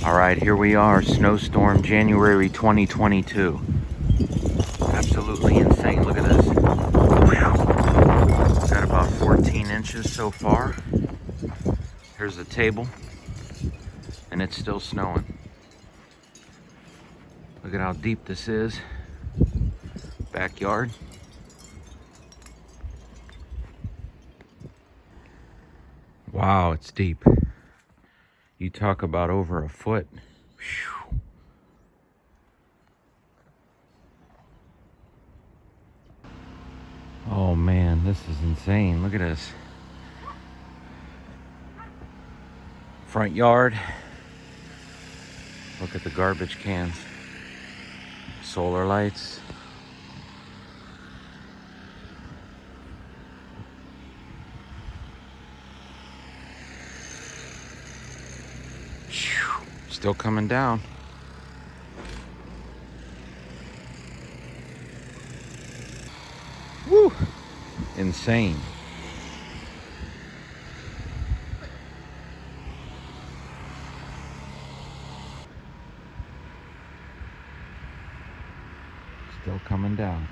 All right, here we are, snowstorm, January 2022. Absolutely insane. Look at this. Got about 14 inches so far. Here's the table, and it's still snowing. Look at how deep this is. Backyard. Wow, it's deep. You talk about over a foot. Whew. Oh man, this is insane. Look at this. Front yard. Look at the garbage cans. Solar lights. Whew. Still coming down. Woo! Insane. Still coming down.